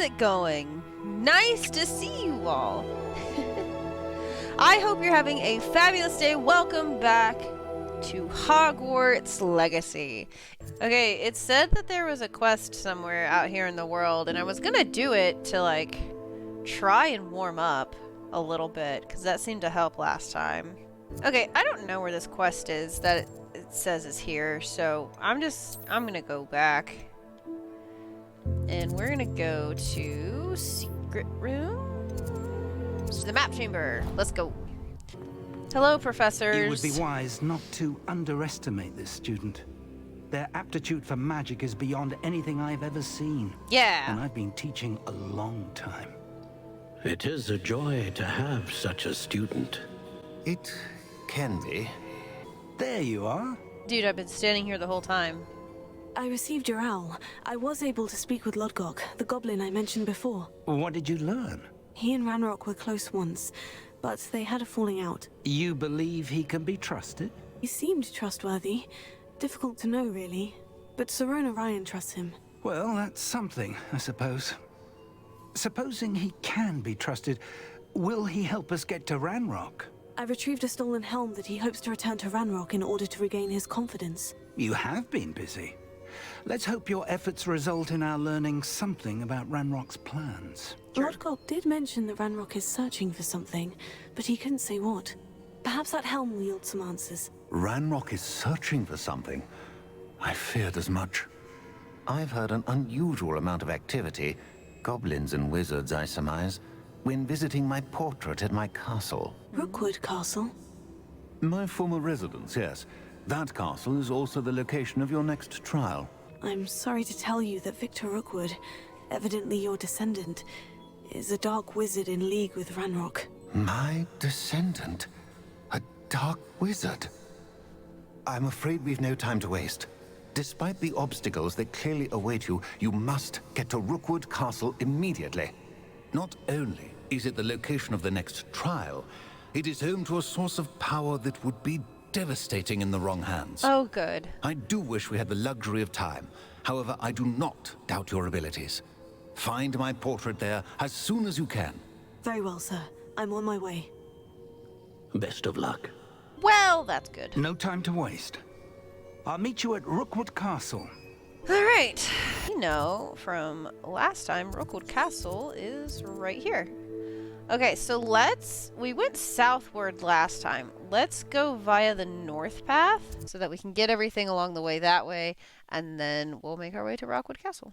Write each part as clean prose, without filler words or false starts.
it going? Nice to see you all. I hope you're having a fabulous day. Welcome back to Hogwarts Legacy. Okay, it said that there was a quest somewhere out here in the world, and I was gonna do it to, like, try and warm up a little bit, because that seemed to help last time. Okay, I don't know where this quest is that it says is here, so I'm gonna go back. And we're gonna go to secret room. To the map chamber. Let's go. Hello, professors. You would be wise not to underestimate this student. Their aptitude for magic is beyond anything I've ever seen. Yeah. And I've been teaching a long time. It is a joy to have such a student. It can be. There you are. Dude, I've been standing here the whole time. I received your owl. I was able to speak with Lodgok, the goblin I mentioned before. What did you learn? He and Ranrock were close once, but they had a falling out. You believe he can be trusted? He seemed trustworthy. Difficult to know, really. But Sirona Ryan trusts him. Well, that's something, I suppose. Supposing he can be trusted, will he help us get to Ranrock? I retrieved a stolen helm that he hopes to return to Ranrock in order to regain his confidence. You have been busy. Let's hope your efforts result in our learning something about Ranrock's plans. Lodgok did mention that Ranrock is searching for something, but he couldn't say what. Perhaps that helm will yield some answers. Ranrock is searching for something. I feared as much. I've heard an unusual amount of activity, goblins and wizards, I surmise, when visiting my portrait at my castle. Rookwood Castle? My former residence, yes. That castle is also the location of your next trial. I'm sorry to tell you that Victor Rookwood, evidently your descendant, is a dark wizard in league with Ranrock. My descendant? A dark wizard? I'm afraid we've no time to waste. Despite the obstacles that clearly await you, you must get to Rookwood Castle immediately. Not only is it the location of the next trial, it is home to a source of power that would be devastating in the wrong hands. Oh, good. I do wish we had the luxury of time. However, I do not doubt your abilities. Find my portrait there as soon as you can. Very well, sir. I'm on my way. Best of luck. Well, that's good. No time to waste. I'll meet you at Rookwood Castle. Alright. You know, from last time, Rookwood Castle is right here. Okay, so we went southward last time. Let's go via the north path so that we can get everything along the way that way, and then we'll make our way to Rookwood Castle.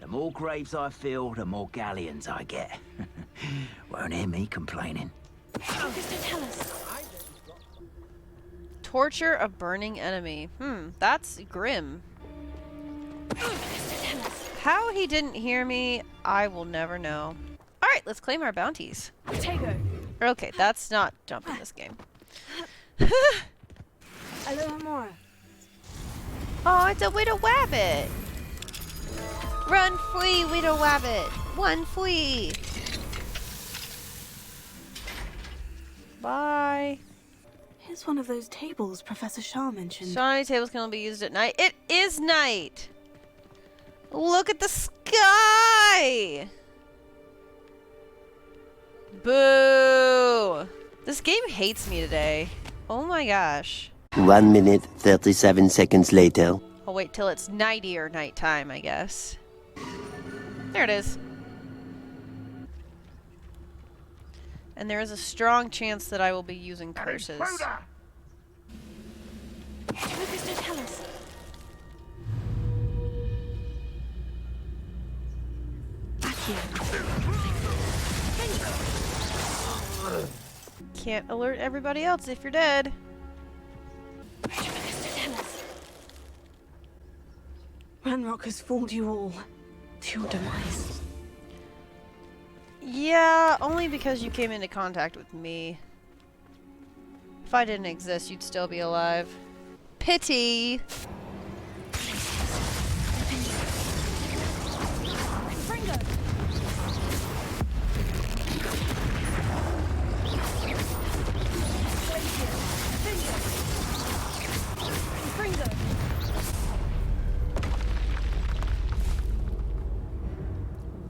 The more graves I fill, the more galleons I get. Won't hear me complaining. Just tell us. Torture a burning enemy. That's grim. How he didn't hear me, I will never know. Alright, let's claim our bounties. Potato. Okay, that's not jumping this game. Alohomora. Oh, it's a widow wabbit! Run, flee, widow wabbit! One, flee! Bye! Here's one of those tables Professor Shah mentioned. Shiny tables can only be used at night. It is night! Look at the sky! Boo! This game hates me today. Oh my gosh. 1 minute, 37 seconds later. I'll wait till it's nighty or nighttime, I guess. There it is. And there is a strong chance that I will be using curses. Tell us. Can't alert everybody else if you're dead. Ranrock has fooled you all to your demise. Yeah, only because you came into contact with me. If I didn't exist, you'd still be alive. Pity!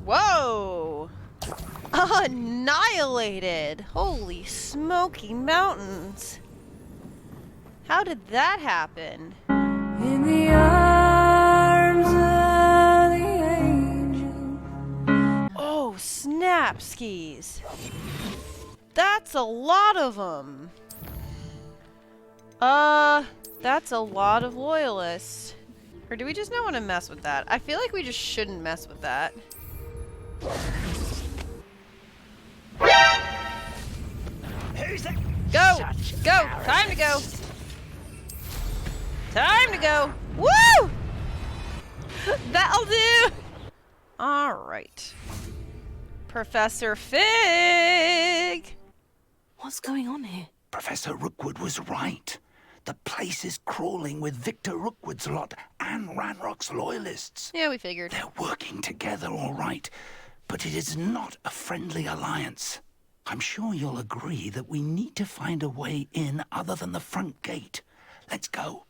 Whoa! Annihilated! Holy smoky mountains! How did that happen? In the arms of the angel. Oh, snap skis! That's a lot of them! That's a lot of loyalists. Or do we just not want to mess with that? I feel like we just shouldn't mess with that. Go! Go! Time to go! Time to go! Woo! That'll do! Alright. Professor Fig! What's going on here? Professor Rookwood was right. The place is crawling with Victor Rookwood's lot and Ranrock's loyalists. Yeah, we figured. They're working together, all right, but it is not a friendly alliance. I'm sure you'll agree that we need to find a way in other than the front gate. Let's go.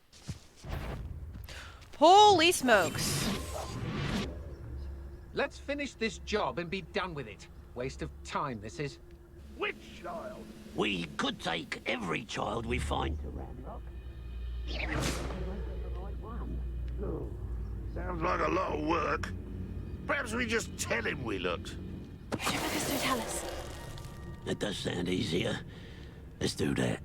Holy smokes. Let's finish this job and be done with it. Waste of time, this is. Which child? We could take every child we find to Ranrock. Sounds like a lot of work. Perhaps we just tell him we looked. Just don't tell us. That does sound easier. Let's do that.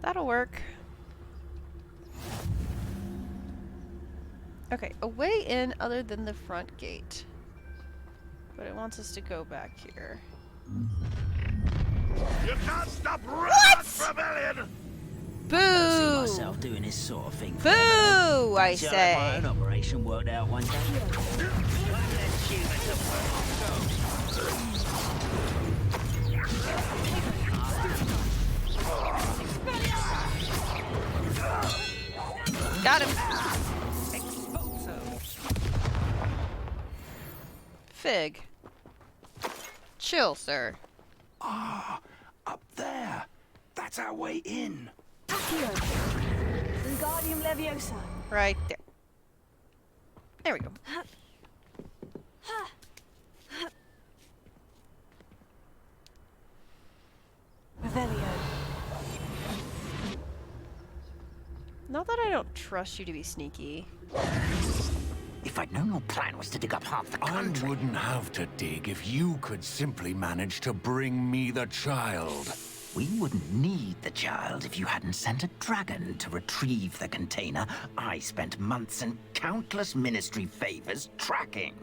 That'll work. Okay, a way in other than the front gate. But it wants us to go back here. You can't stop Ranrock's rebellion! Boo! I see myself doing this sort of thing. Boo! I Until say. my own operation worked out one day. Got him. Fig. Chill, sir. Ah, up there. That's our way in. Accio. Wingardium Leviosa. Right there. There we go. Revelio. Not that I don't trust you to be sneaky. If I'd known your plan was to dig up half the I country. wouldn't have to dig if you could simply manage to bring me the child. We wouldn't need the child if you hadn't sent a dragon to retrieve the container I spent months and countless ministry favors tracking.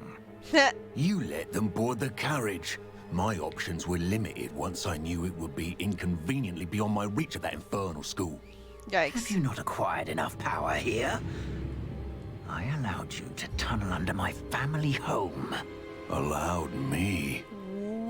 You let them board the carriage. My options were limited once I knew it would be inconveniently beyond my reach at that infernal school. Have Yikes. you not acquired enough power here? I allowed you to tunnel under my family home. Allowed me?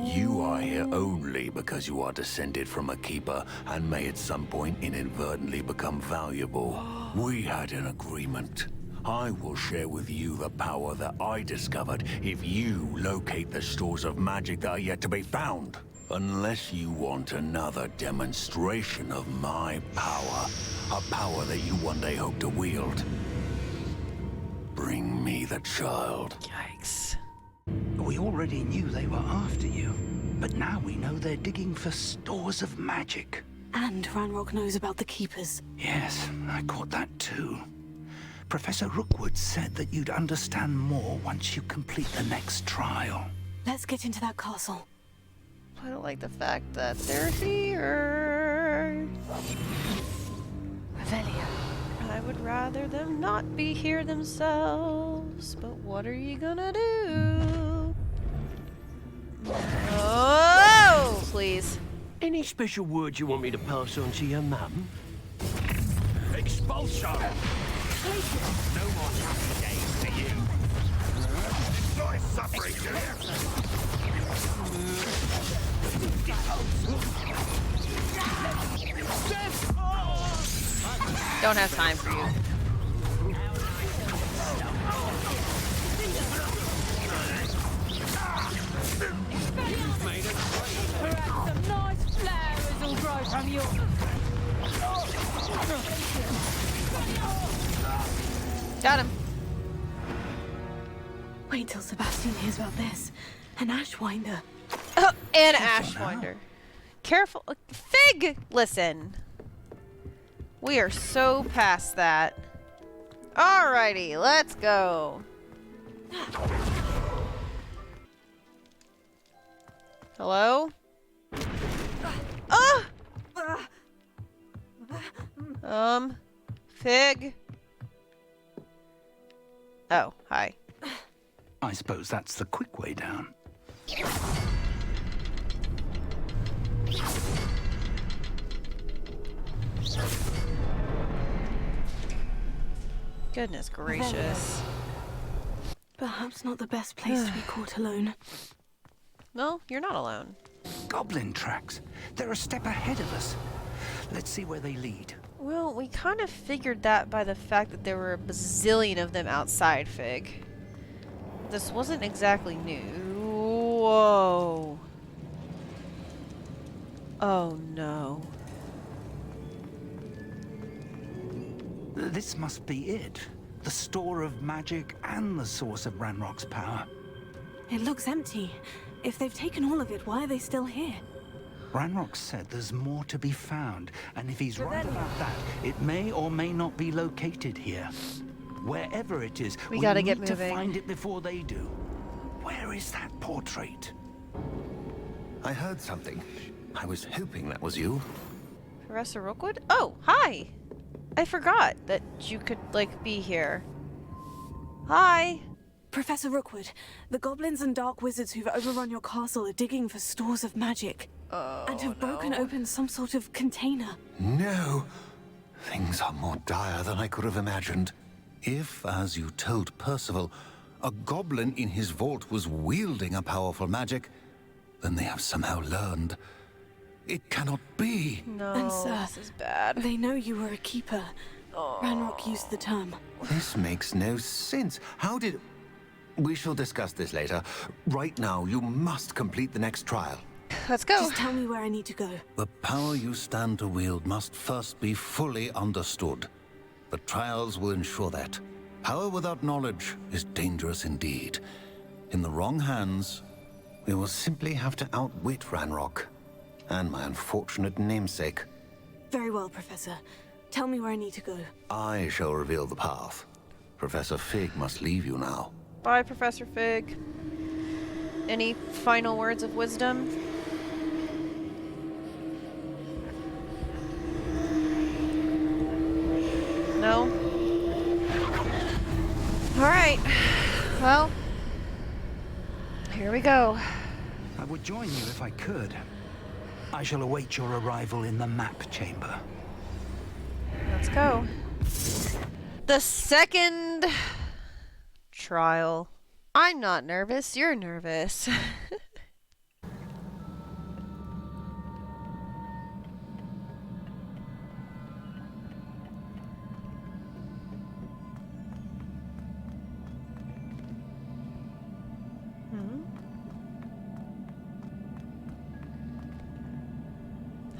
You are here only because you are descended from a keeper and may at some point inadvertently become valuable. We had an agreement. I will share with you the power that I discovered if you locate the stores of magic that are yet to be found. Unless you want another demonstration of my power, a power that you one day hope to wield. Bring me the child. Yikes. We already knew they were after you, but now we know they're digging for stores of magic. And Ranrock knows about the Keepers. Yes, I caught that too. Professor Rookwood said that you'd understand more once you complete the next trial. Let's get into that castle. I don't like the fact that they're here. Revelio. I would rather them not be here themselves, but what are you gonna do? Oh, please. Any special words you want me to pass on to your mum? Expulsion! No more happy days for you. Enjoy suffering, do Don't have time for you. Perhaps some nice flowers will grow Got him. Wait till Sebastian hears about this. An Ashwinder. Oh, and Ashwinder. Careful. Fig! Listen. We are so past that. Alrighty, let's go. Hello? Fig? Oh, hi. I suppose that's the quick way down. Goodness gracious. Perhaps not the best place to be caught alone. No, you're not alone. Goblin tracks. They're a step ahead of us. Let's see where they lead. Well, we kind of figured that by the fact that there were a bazillion of them outside, Fig. This wasn't exactly new. Whoa. Oh no. This must be it. The store of magic and the source of Ranrock's power. It looks empty. If they've taken all of it, why are they still here? Ranrock said there's more to be found, and if he's right about that, it may or may not be located here. Wherever it is, we gotta get need to moving. find it before they do. Where is that portrait? I heard something. I was hoping that was you. Professor Rookwood? Oh, hi! I forgot that you could, like, be here. Hi! Professor Rookwood, the goblins and dark wizards who've overrun your castle are digging for stores of magic. And have broken open some sort of container. No. Things are more dire than I could have imagined. If, as you told Percival, a goblin in his vault was wielding a powerful magic, then they have somehow learned. It cannot be. No, And sir, this is bad. They know you were a keeper. Ranrock used the term. This makes no sense. How did... We shall discuss this later. Right now, you must complete the next trial. Let's go. Just tell me where I need to go. The power you stand to wield must first be fully understood. The trials will ensure that. Power without knowledge is dangerous indeed. In the wrong hands, we will simply have to outwit Ranrock and my unfortunate namesake. Very well, Professor. Tell me where I need to go. I shall reveal the path. Professor Fig must leave you now. Bye, Professor Fig. Any final words of wisdom? No? Alright. Well, here we go. I would join you if I could. I shall await your arrival in the map chamber. Let's go. The second trial. I'm not nervous, you're nervous.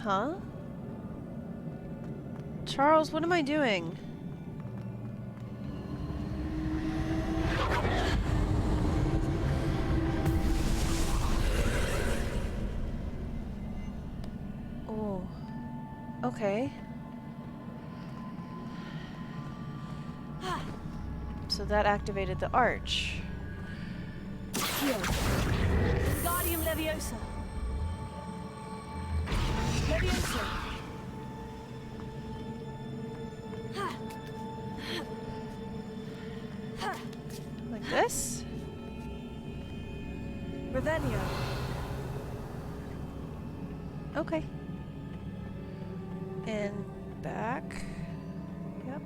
Huh? Charles, what am I doing? Oh. Okay. So that activated the arch. Here. Wingardium Leviosa. Leviosa. Like this? Revelio. Okay. And back. Yep.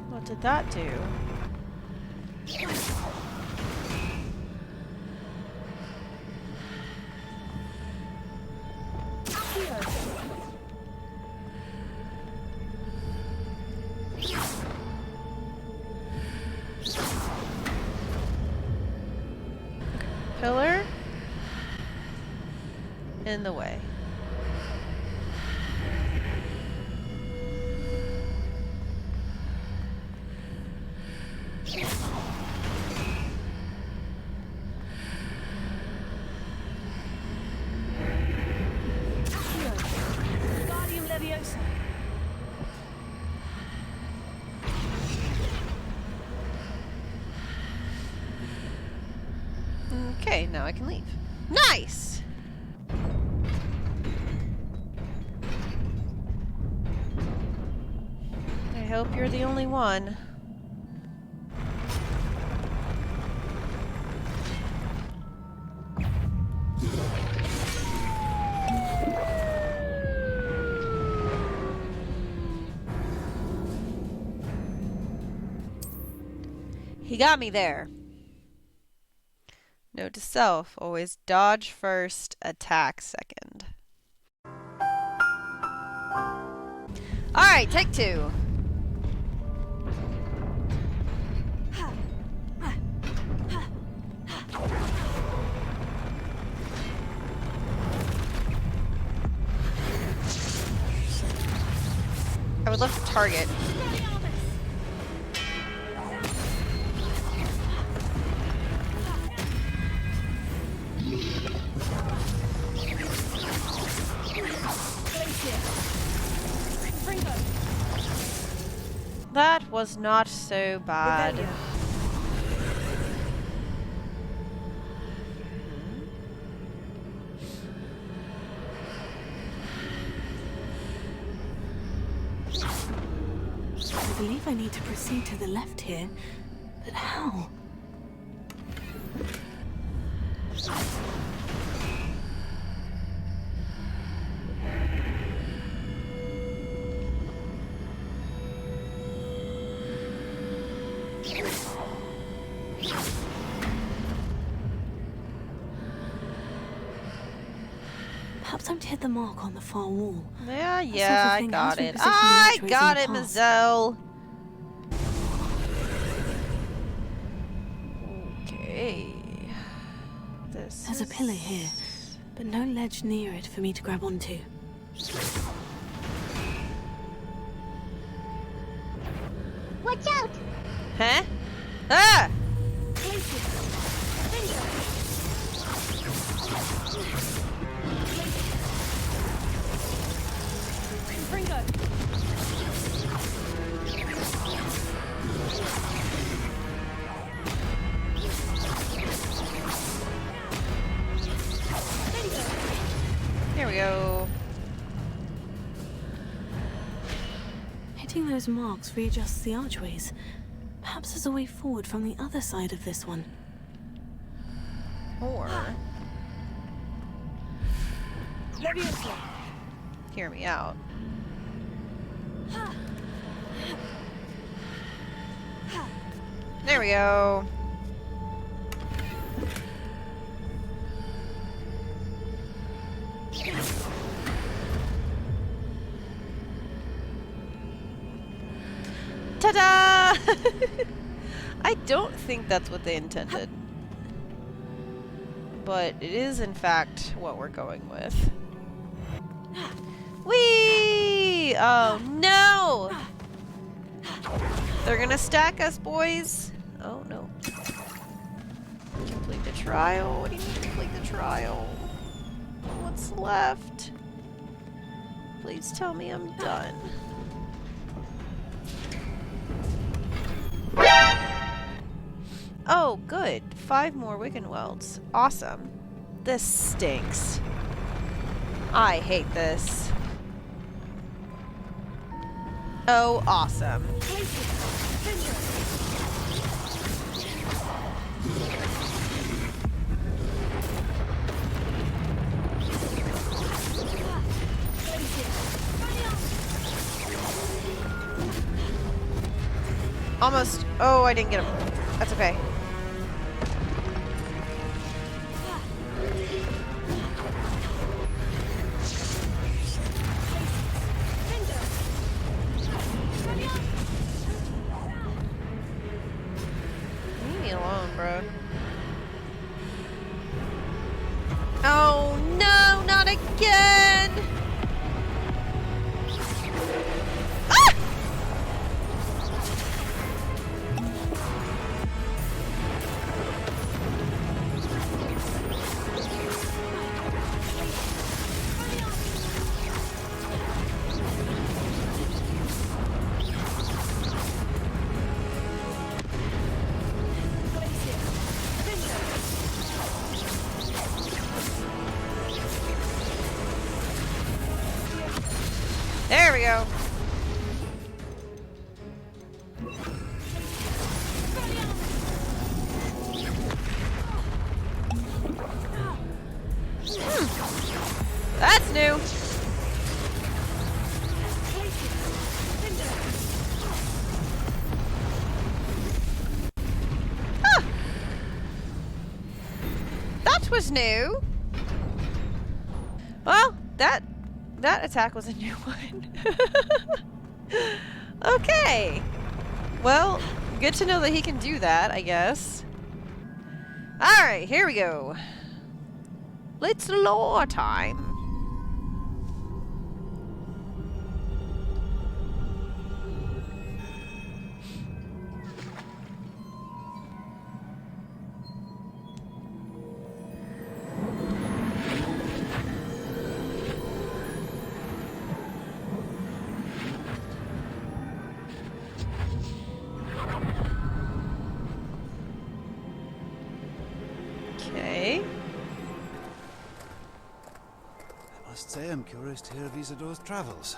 What did that do? pillar in the way. Guardian Leviosa. Okay, now I can leave. Nice! I hope you're the only one. He got me there. Note to self, always dodge first, attack second. Alright, take two. I would love to target. That was not so bad. I believe I need to proceed to the left here, but how? Perhaps I'm to hit the mark on the far wall. Yeah, That sort of I thing got has been it. positioned I in archways got in it, the past. Mazel. Okay. There's a pillar here, but no ledge near it for me to grab onto. Watch out! Huh? Ah! Here we go. Hitting those marks readjusts the archways. Perhaps there's a way forward from the other side of this one. Or Leviosa. hear me out. There we go. Ta-da! I don't think that's what they intended. But it is, in fact, what we're going with. Whee! Oh, no! They're gonna stack us, boys. Oh, no. Complete the trial. What do you mean complete the trial? What's left? Please tell me I'm done. Oh, good. 5 more Wiggenwelds. Awesome. This stinks. I hate this. Oh, awesome. Almost. Oh, I didn't get him. That's okay. Leave me alone, bro. again! Ah! There we go. That's new. Ah. That was new. Well, that attack was a new one. Okay. Well, good to know that he can do that, I guess. Alright, here we go. It's lore time. Okay. I must say I'm curious to hear of Isadora's travels.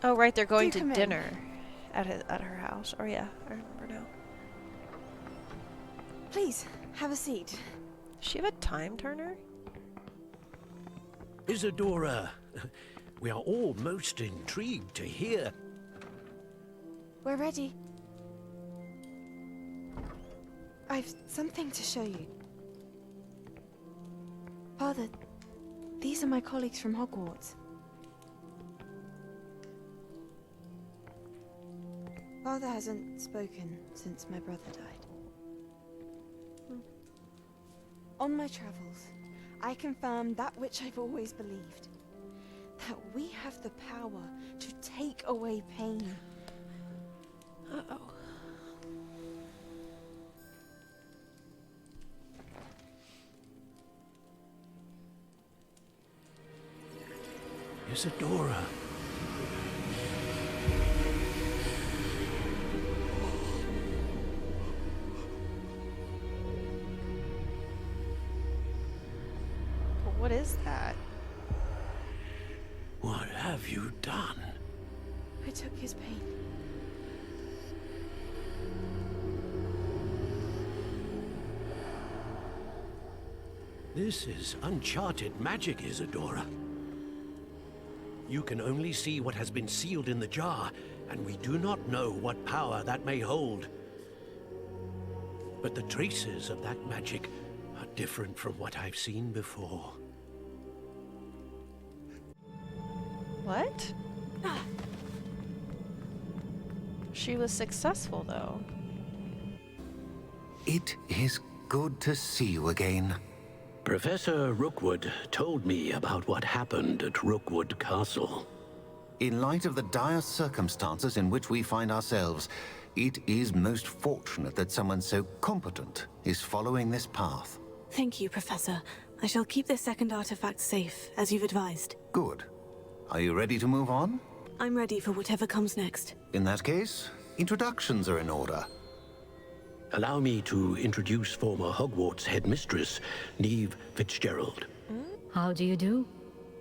Oh, right, they're going Do to come in. dinner at her house. Oh, yeah, I remember now. Please, have a seat. Does she have a time turner? Isadora, we are all most intrigued to hear. We're ready. I've something to show you. Father, these are my colleagues from Hogwarts. Father hasn't spoken since my brother died. On my travels, I confirmed that which I've always believed. That we have the power to take away pain. Uh-oh. Isadora. What is that? What have you done? I took his pain. This is uncharted magic, Isadora. You can only see what has been sealed in the jar, and we do not know what power that may hold. But the traces of that magic are different from what I've seen before. What? She was successful, though. It is good to see you again. Professor Rookwood told me about what happened at Rookwood Castle. In light of the dire circumstances in which we find ourselves, it is most fortunate that someone so competent is following this path. Thank you, Professor. I shall keep this second artifact safe, as you've advised. Good. Are you ready to move on? I'm ready for whatever comes next. In that case, introductions are in order. Allow me to introduce former Hogwarts headmistress, Neve Fitzgerald. How do you do?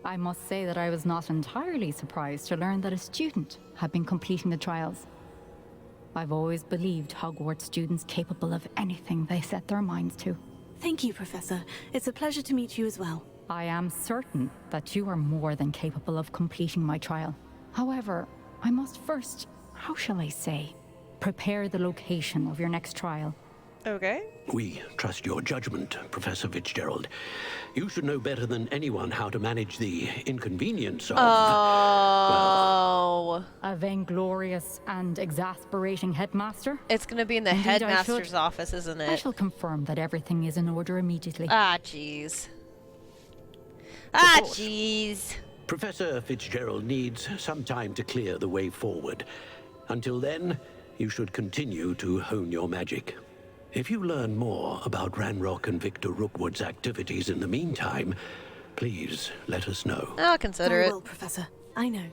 I must say that I was not entirely surprised to learn that a student had been completing the trials. I've always believed Hogwarts students capable of anything they set their minds to. Thank you, Professor. It's a pleasure to meet you as well. I am certain that you are more than capable of completing my trial. However, I must first, how shall I say, prepare the location of your next trial. Okay. We trust your judgment, Professor Fitzgerald. You should know better than anyone how to manage the inconvenience of... Oh. A vainglorious and exasperating headmaster? It's gonna be in the Indeed, headmaster's office, isn't it? I shall confirm that everything is in order immediately. Ah, jeez. Ah, course. jeez. Professor Fitzgerald needs some time to clear the way forward. Until then, you should continue to hone your magic. If you learn more about Ranrock and Victor Rookwood's activities in the meantime, please let us know. I'll consider Very it. well, Professor. I know.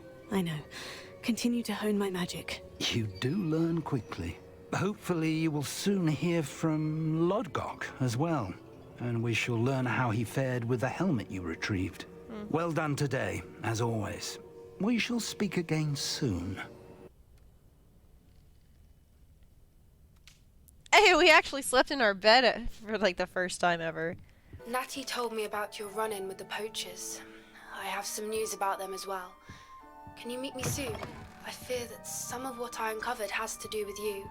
Continue to hone my magic. You do learn quickly. Hopefully you will soon hear from Lodgok as well, and we shall learn how he fared with the helmet you retrieved. Well done today, as always. We shall speak again soon. Hey, we actually slept in our bed for like the first time ever. Natty told me about your run-in with the poachers. I have some news about them as well. Can you meet me soon? I fear that some of what I uncovered has to do with you.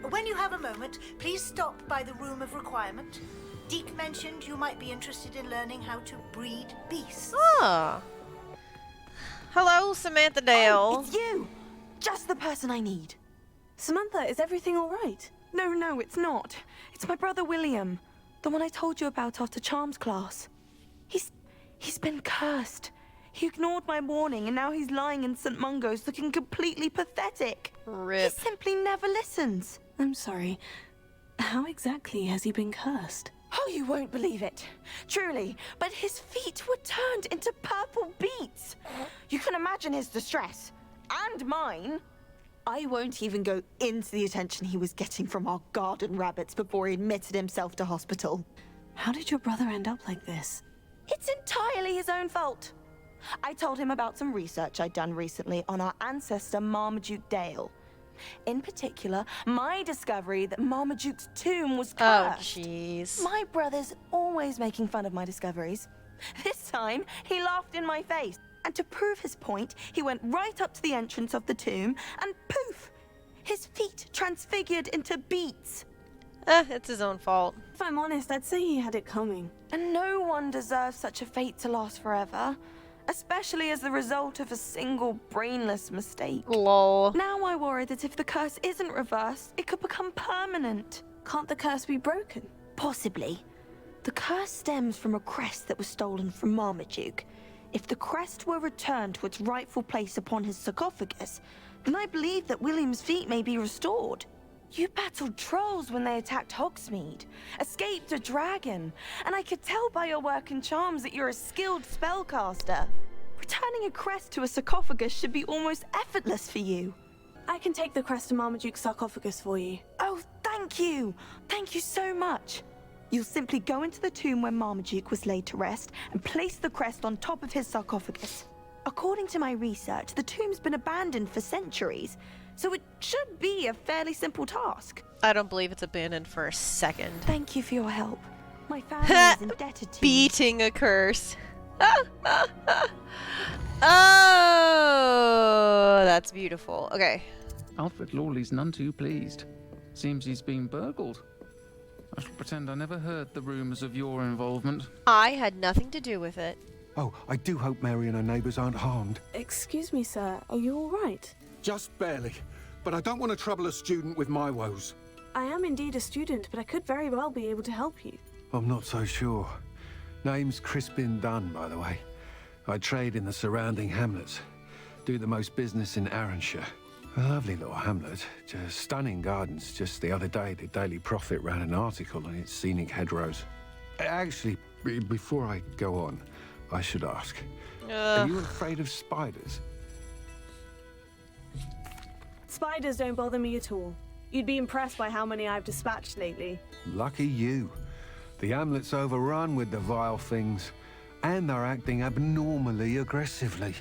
When you have a moment, please stop by the Room of Requirement. Deke mentioned you might be interested in learning how to breed beasts. Ah. Hello, Samantha Dale. Oh, it's you! Just the person I need. Samantha, is everything all right? No, it's not. It's my brother William. The one I told you about after Charms class. He's been cursed. He ignored my warning and now he's lying in St. Mungo's looking completely pathetic. Rip. He simply never listens. I'm sorry. How exactly has he been cursed? Oh, you won't believe it. Truly, but his feet were turned into purple beets. You can imagine his distress. And mine. I won't even go into the attention he was getting from our garden rabbits before he admitted himself to hospital. How did your brother end up like this? It's entirely his own fault. I told him about some research I'd done recently on our ancestor Marmaduke Dale. In particular, my discovery that Marmaduke's tomb was cursed. Oh, jeez. My brother's always making fun of my discoveries. This time, he laughed in my face. And to prove his point, he went right up to the entrance of the tomb and poof! His feet transfigured into beets. It's his own fault. If I'm honest, I'd say he had it coming. And no one deserves such a fate to last forever. Especially as the result of a single brainless mistake. Lol. Now I worry that if the curse isn't reversed, it could become permanent. Can't the curse be broken? Possibly. The curse stems from a crest that was stolen from Marmaduke. If the crest were returned to its rightful place upon his sarcophagus, then I believe that William's feet may be restored. You battled trolls when they attacked Hogsmeade, escaped a dragon, and I could tell by your work and charms that you're a skilled spellcaster. Returning a crest to a sarcophagus should be almost effortless for you. I can take the crest to Marmaduke's sarcophagus for you. Oh, thank you! Thank you so much! You'll simply go into the tomb where Marmaduke was laid to rest and place the crest on top of his sarcophagus. According to my research, the tomb's been abandoned for centuries, so it should be a fairly simple task. I don't believe it's abandoned for a second. Thank you for your help. My family is indebted to you. Beating a curse. Oh, that's beautiful. Okay. Alfred Lawley's none too pleased. Seems he's been burgled. I shall pretend I never heard the rumours of your involvement. I had nothing to do with it. Oh, I do hope Mary and her neighbours aren't harmed. Excuse me, sir. Are you all right? Just barely. But I don't want to trouble a student with my woes. I am indeed a student, but I could very well be able to help you. I'm not so sure. Name's Crispin Dunn, by the way. I trade in the surrounding hamlets. Do the most business in Arranshire. A lovely little hamlet. Just stunning gardens. Just the other day, the Daily Prophet ran an article on its scenic hedgerows. Actually, before I go on, I should ask. Are you afraid of spiders? Spiders don't bother me at all. You'd be impressed by how many I've dispatched lately. Lucky you. The hamlet's overrun with the vile things, and they're acting abnormally aggressively.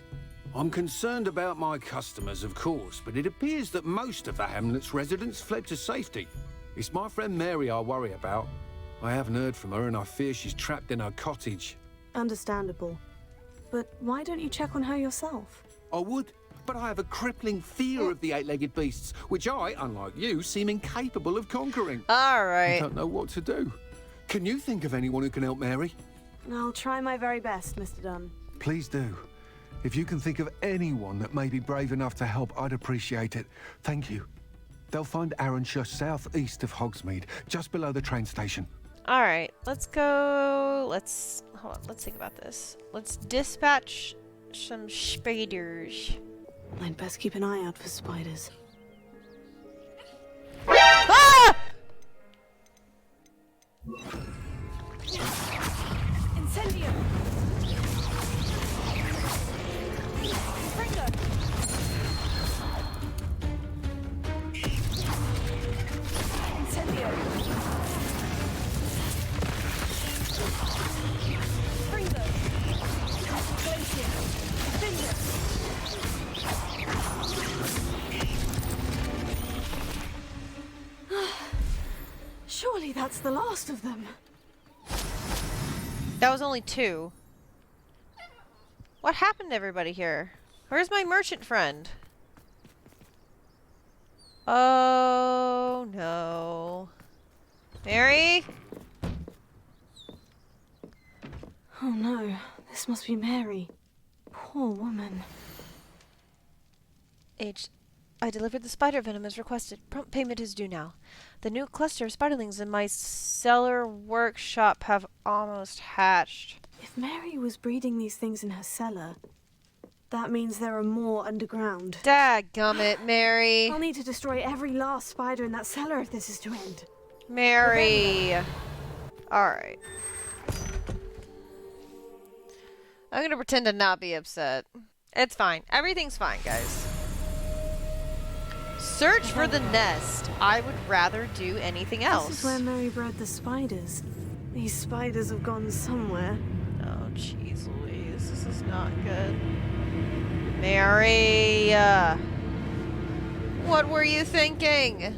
I'm concerned about my customers, of course, but it appears that most of the hamlet's residents fled to safety. It's my friend Mary I worry about. I haven't heard from her, and I fear she's trapped in her cottage. Understandable. But why don't you check on her yourself? I would, but I have a crippling fear of the eight-legged beasts, which I, unlike you, seem incapable of conquering. All right. I don't know what to do. Can you think of anyone who can help Mary? I'll try my very best, Mr. Dunn. Please do. If you can think of anyone that may be brave enough to help, I'd appreciate it. Thank you. They'll find Arranshire southeast of Hogsmeade, just below the train station. All right, let's go let's hold on. Let's think about this. Let's dispatch some spiders. I'd best keep an eye out for spiders. Ah! Incendio! Pringo! Incendio! Pringo! Glacier! Defender! Surely that's the last of them. That was only 2. What happened to everybody here? Where's my merchant friend? Oh no. Mary? Oh no, this must be Mary. Poor woman. I delivered the spider venom as requested. Prompt payment is due now. The new cluster of spiderlings in my cellar workshop have almost hatched. If Mary was breeding these things in her cellar, that means there are more underground. Dadgummit, Mary. I'll need to destroy every last spider in that cellar if this is to end. Mary. Alright. I'm gonna pretend to not be upset. It's fine. Everything's fine, guys. Search for the nest. I would rather do anything else. This is where Mary bred the spiders. These spiders have gone somewhere. Oh, jeez Louise. This is not good. Mary! What were you thinking?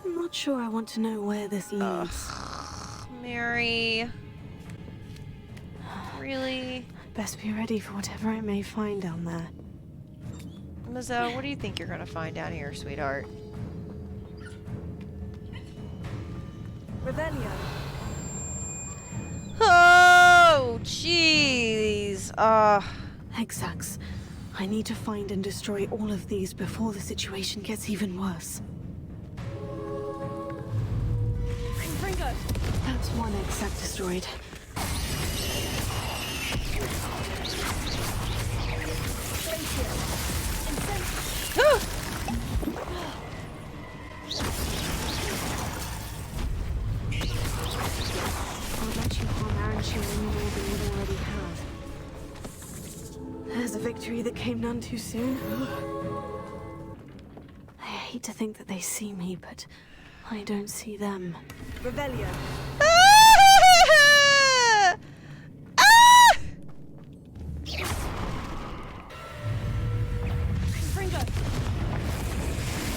I'm not sure I want to know where this leads. Mary. Really? Best be ready for whatever I may find down there. Mizzo, what do you think you're gonna find down here, sweetheart? Rebellion. Oh, jeez. Hexax. I need to find and destroy all of these before the situation gets even worse. Confringo. That's one Hexac destroyed. I'll let you harm Aranshi any more than you already have. There's a victory that came none too soon. I hate to think that they see me, but I don't see them. Revelio. Confringo.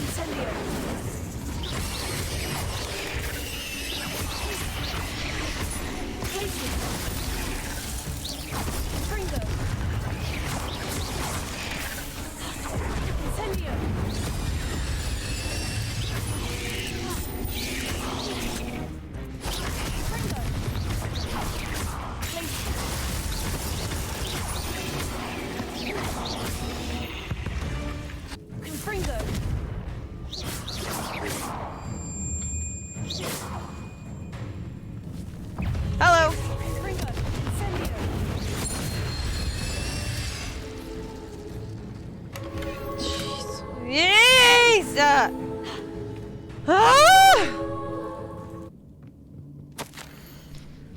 Incendio. Confringo. Incendio. Confringo. Hello. Confringo. Incendio. Jeez!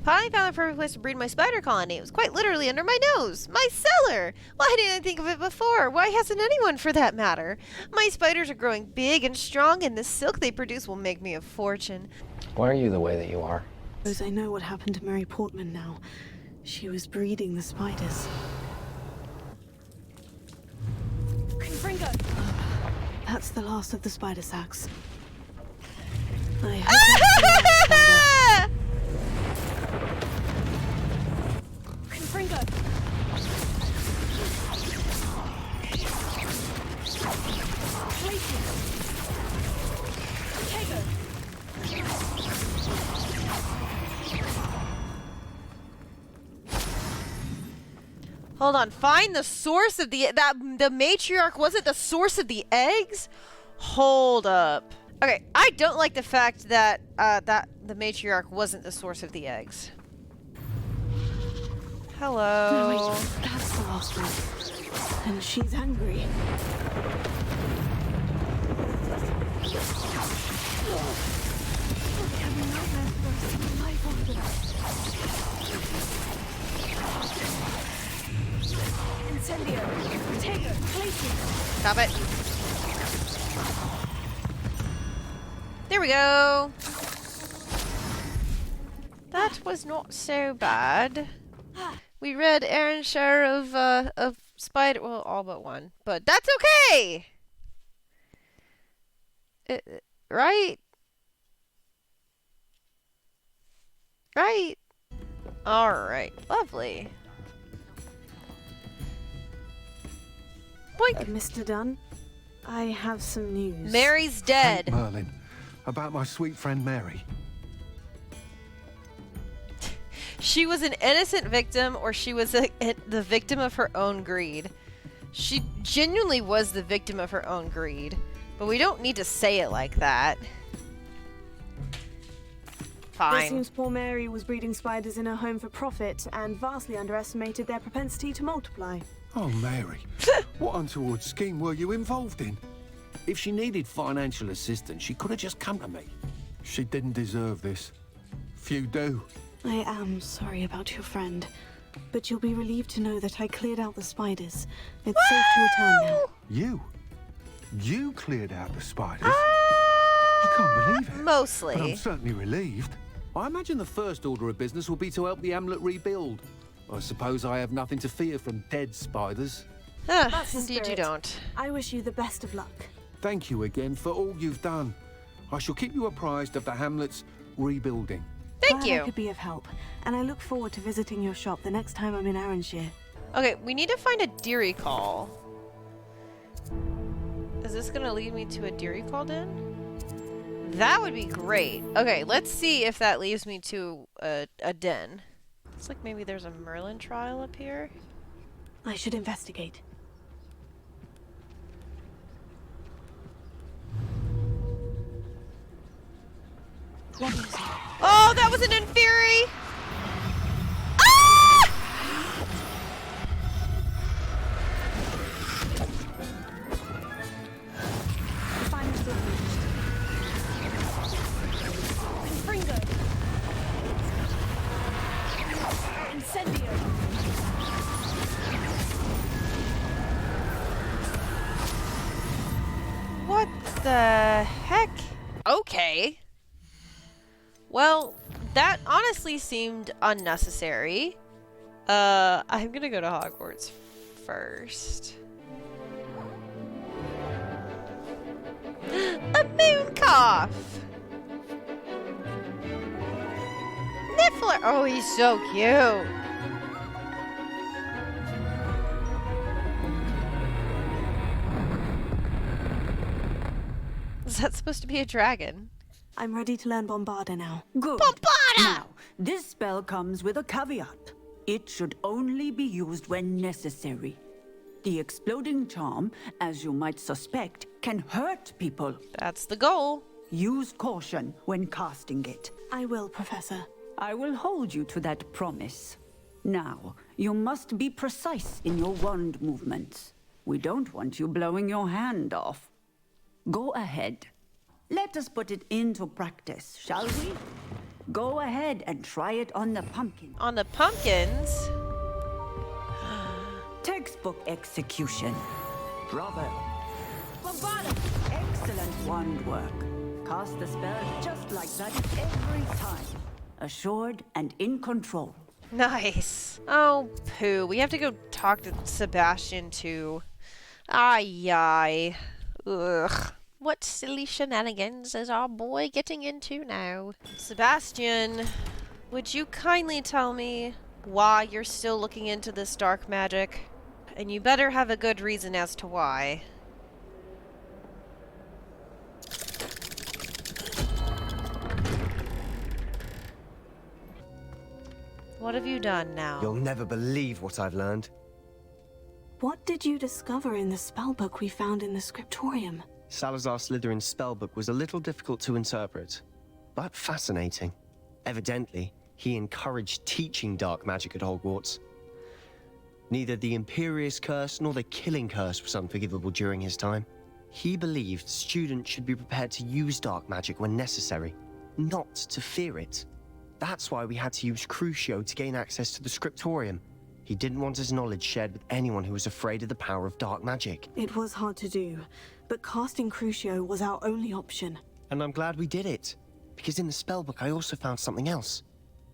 Finally found the perfect place to breed my spider colony. It was quite literally under my nose. My cellar! Why didn't I think of it before? Why hasn't anyone, for that matter? My spiders are growing big and strong, and the silk they produce will make me a fortune. Why are you the way that you are? Because I know what happened to Mary Portman now. She was breeding the spiders. Confringo! That's the last of the spider sacks. I hope that's the last spider. Confringo! Glacier! Tego! Hold on, find the source of the matriarch wasn't the source of the eggs? Hold up. Okay, I don't like the fact that that the matriarch wasn't the source of the eggs. Hello. No, wait, that's the last one. And she's angry. Incendio! Take her! Places! Stop it. There we go. That was not so bad. We read Aaron's share of Spider, well, all but one, but that's okay. Right? Right. All right. Lovely. Boink. Mr. Dunn, I have some news. Mary's dead. Thank Merlin. About my sweet friend Mary. She was an innocent victim, or she was the victim of her own greed. She genuinely was the victim of her own greed, but we don't need to say it like that. Fine. It seems poor Mary was breeding spiders in her home for profit and vastly underestimated their propensity to multiply. Oh, Mary. What untoward scheme were you involved in? If she needed financial assistance, she could have just come to me. She didn't deserve this. Few do. I am sorry about your friend, but you'll be relieved to know that I cleared out the spiders. It's safe to return now. You? You cleared out the spiders? I can't believe it. Mostly. But I'm certainly relieved. I imagine the first order of business will be to help the hamlet rebuild. I suppose I have nothing to fear from dead spiders. That's the Indeed you spirit. don't. I wish you the best of luck. Thank you again for all you've done. I shall keep you apprised of the hamlet's rebuilding. Thank Glad you. I could be of help, and I look forward to visiting your shop the next time I'm in Arranshire. Okay, we need to find a Deary Call. Is this gonna lead me to a Deary Call den? That would be great. Okay, let's see if that leads me to a den. Looks like maybe there's a Merlin trial up here. I should investigate. What is it? Oh, that was an Inferi! Ah! The final still Confringo! Incendio! What the heck? Okay. Well, that honestly seemed unnecessary. I'm gonna go to Hogwarts first. A moon cough! Niffler! Oh, he's so cute! Is that supposed to be a dragon? I'm ready to learn Bombarda now. Good. Bombarda! Now, this spell comes with a caveat. It should only be used when necessary. The exploding charm, as you might suspect, can hurt people. That's the goal. Use caution when casting it. I will, Professor. I will hold you to that promise. Now, you must be precise in your wand movements. We don't want you blowing your hand off. Go ahead. Let us put it into practice, shall we? Go ahead and try it on the pumpkin. On the pumpkins? Textbook execution. Bravo. Bombarda! Excellent wand work. Cast the spell just like that every time. Assured and in control. Nice. Oh, poo. We have to go talk to Sebastian too. Ay. Ugh. What silly shenanigans is our boy getting into now? Sebastian, would you kindly tell me why you're still looking into this dark magic? And you better have a good reason as to why. What have you done now? You'll never believe what I've learned. What did you discover in the spellbook we found in the scriptorium? Salazar Slytherin's spellbook was a little difficult to interpret, but fascinating. Evidently, he encouraged teaching dark magic at Hogwarts. Neither the Imperious Curse nor the Killing Curse was unforgivable during his time. He believed students should be prepared to use dark magic when necessary, not to fear it. That's why we had to use Crucio to gain access to the scriptorium. He didn't want his knowledge shared with anyone who was afraid of the power of dark magic. It was hard to do, but casting Crucio was our only option. And I'm glad we did it, because in the spellbook I also found something else.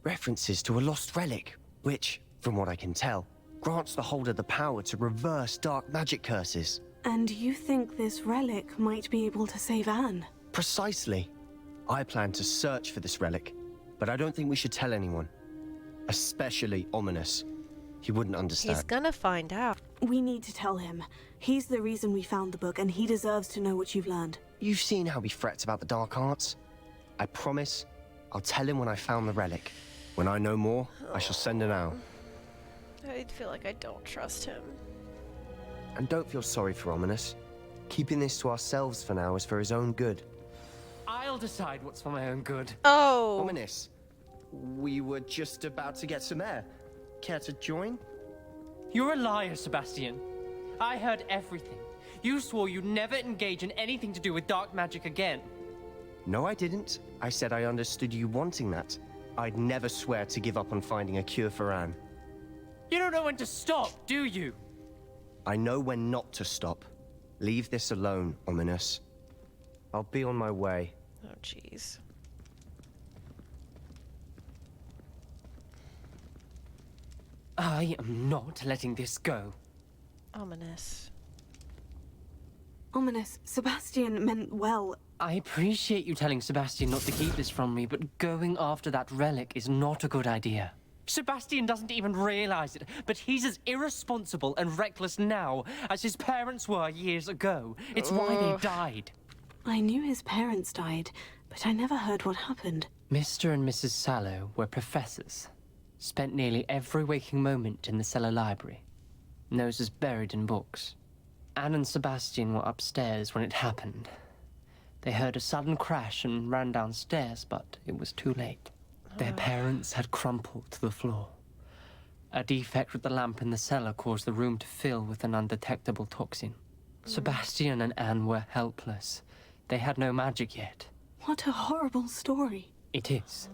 References to a lost relic, which, from what I can tell, grants the holder the power to reverse dark magic curses. And you think this relic might be able to save Anne? Precisely. I plan to search for this relic, but I don't think we should tell anyone. Especially Ominis. He wouldn't understand. He's gonna find out. We need to tell him. He's the reason we found the book, and he deserves to know what you've learned. You've seen how he frets about the dark arts. I promise I'll tell him when I found the relic. When I know more, I shall send an owl. I feel like I don't trust him. And don't feel sorry for Ominis. Keeping this to ourselves for now is for his own good. I'll decide what's for my own good. Oh! Ominis, we were just about to get some air. Care to join? You're a liar, Sebastian. I heard everything. You swore you'd never engage in anything to do with dark magic again. No, I didn't. I said I understood you wanting that. I'd never swear to give up on finding a cure for Anne. You don't know when to stop, do you? I know when not to stop. Leave this alone, Ominis. I'll be on my way. Oh, jeez. I am not letting this go. Ominous. Ominous. Sebastian meant well. I appreciate you telling Sebastian not to keep this from me, but going after that relic is not a good idea. Sebastian doesn't even realize it, but he's as irresponsible and reckless now as his parents were years ago. It's why they died. I knew his parents died, but I never heard what happened. Mr. and Mrs. Sallow were professors. Spent nearly every waking moment in the cellar library. Noses buried in books. Anne and Sebastian were upstairs when it happened. They heard a sudden crash and ran downstairs, but it was too late. Their parents had crumpled to the floor. A defect with the lamp in the cellar caused the room to fill with an undetectable toxin. Sebastian and Anne were helpless. They had no magic yet. What a horrible story. It is.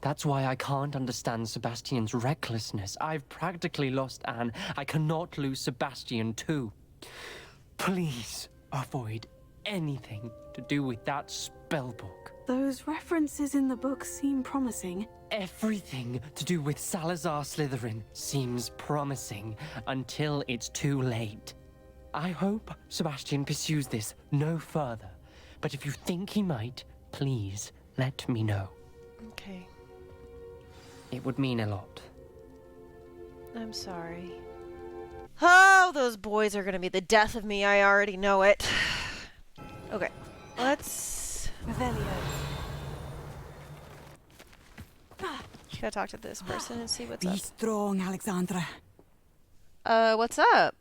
That's why I can't understand Sebastian's recklessness. I've practically lost Anne. I cannot lose Sebastian too. Please avoid anything to do with that spellbook. Those references in the book seem promising. Everything to do with Salazar Slytherin seems promising until it's too late. I hope Sebastian pursues this no further, but if you think he might, please let me know. Okay. It would mean a lot. I'm sorry. Oh, those boys are gonna be the death of me. I already know it. Okay, let's... Revelio. Gotta talk to this person and see what's up. Be strong, Alexandra. What's up?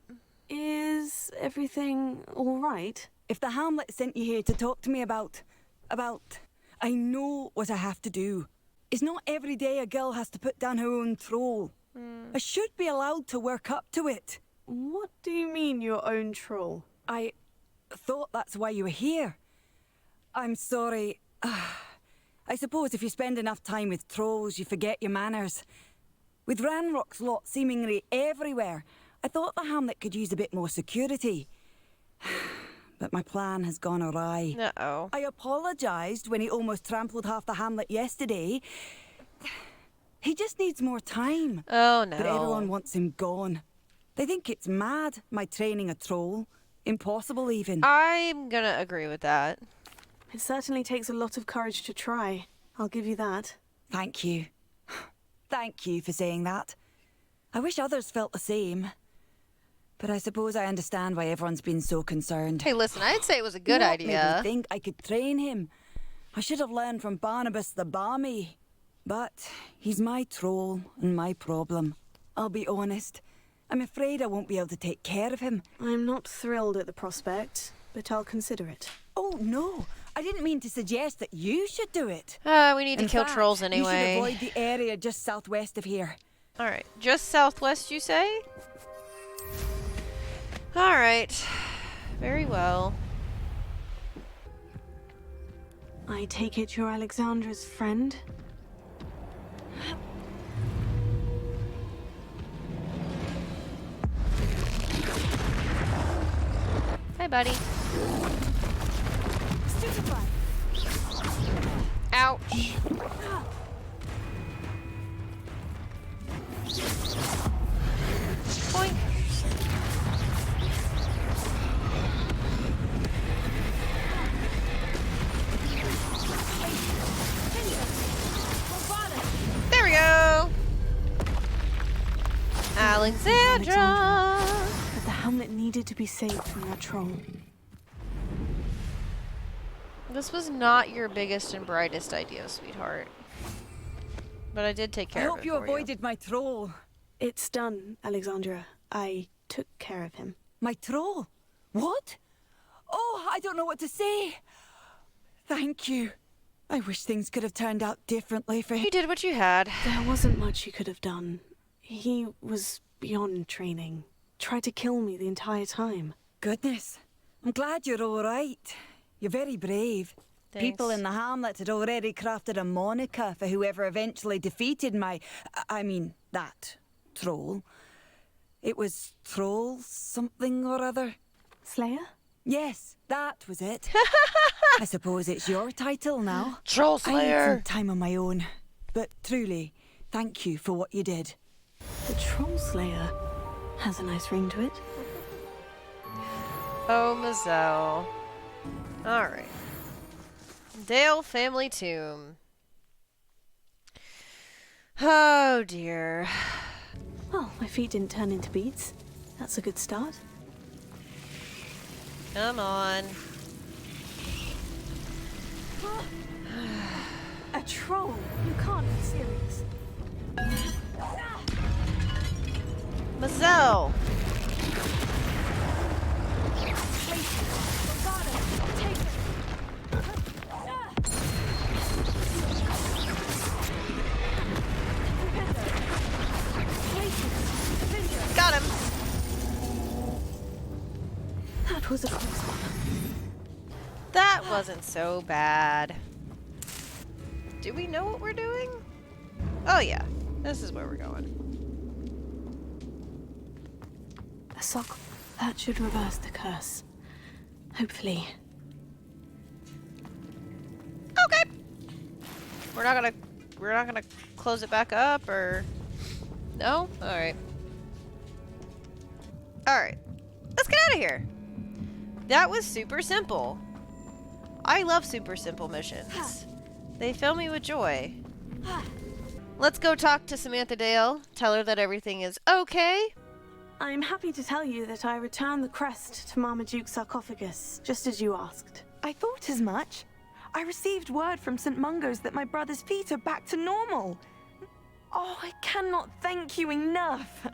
Is everything all right? If the Hamlet sent you here to talk to me about... I know what I have to do. It's not every day a girl has to put down her own troll. I should be allowed to work up to it. What do you mean, your own troll? I thought that's why you were here. I'm sorry. I suppose if you spend enough time with trolls, you forget your manners. With Ranrock's lot seemingly everywhere, I thought the Hamlet could use a bit more security. But my plan has gone awry. Uh-oh. I apologised when he almost trampled half the Hamlet yesterday. He just needs more time. Oh, no. But everyone wants him gone. They think it's mad, my training a troll. Impossible, even. I'm gonna agree with that. It certainly takes a lot of courage to try. I'll give you that. Thank you. Thank you for saying that. I wish others felt the same. But I suppose I understand why everyone's been so concerned. Hey, listen, I'd say it was a good What idea. made me think I could train him? I should have learned from Barnabas the Balmy. But he's my troll and my problem. I'll be honest. I'm afraid I won't be able to take care of him. I'm not thrilled at the prospect, but I'll consider it. Oh, no. I didn't mean to suggest that you should do it. We need to In kill fact, trolls anyway. You should avoid the area just southwest of here. Alright, just southwest, you say? Alright. Very well. I take it you're Alexandra's friend? Hi, buddy. Ouch. Boink. There we go. Alexandra. But the helmet needed to be saved from that troll. This was not your biggest and brightest idea, sweetheart. But I did take care of it. I hope you avoided my troll. It's done, Alexandra. I took care of him. My troll? What? Oh, I don't know what to say. Thank you. I wish things could have turned out differently for him. You did what you had. There wasn't much you could have done. He was beyond training. Tried to kill me the entire time. Goodness. I'm glad you're all right. You're very brave. Thanks. People in the hamlet had already crafted a moniker for whoever eventually defeated that troll. It was Troll something or other. Slayer? Yes, that was it. I suppose it's your title now. Troll I need Slayer! some time on my own. But truly, thank you for what you did. The Troll Slayer has a nice ring to it. Oh, Mazel. Alright. Dale family tomb. Oh, dear. Well, my feet didn't turn into beads. That's a good start. Come on. A troll? You can't be serious. Mazel! Got him! That was a close one. That wasn't so bad. Do we know what we're doing? Oh yeah, this is where we're going. A sock. That should reverse the curse. Hopefully. Okay. We're not gonna close it back up, or no? All right. All right. Let's get out of here. That was super simple. I love super simple missions. They fill me with joy. Let's go talk to Samantha Dale. Tell her that everything is okay. I'm happy to tell you that I returned the crest to Marmaduke's sarcophagus, just as you asked. I thought as much. I received word from St. Mungo's that my brother's feet are back to normal. Oh, I cannot thank you enough.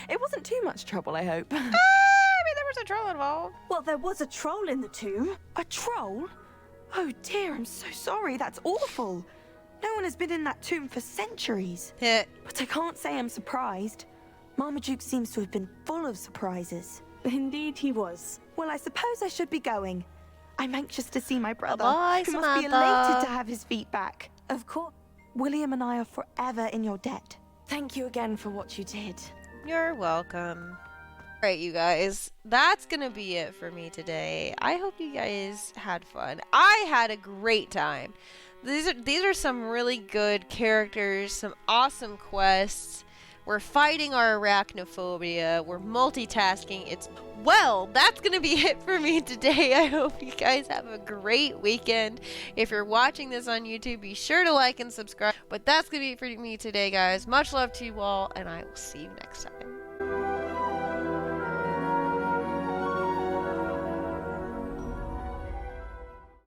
It wasn't too much trouble, I hope. I mean, there was a troll involved. Well, there was a troll in the tomb. A troll? Oh dear, I'm so sorry. That's awful. No one has been in that tomb for centuries. But I can't say I'm surprised. Marmaduke seems to have been full of surprises. Indeed he was. Well, I suppose I should be going. I'm anxious to see my brother, Bye, who must be Samantha. elated to have his feet back. Of course, William and I are forever in your debt. Thank you again for what you did. You're welcome. Alright, you guys, that's gonna be it for me today. I hope you guys had fun. I had a great time. These are some really good characters, some awesome quests. We're fighting our arachnophobia. We're multitasking. Well, that's going to be it for me today. I hope you guys have a great weekend. If you're watching this on YouTube, be sure to like and subscribe. But that's going to be it for me today, guys. Much love to you all, and I will see you next time.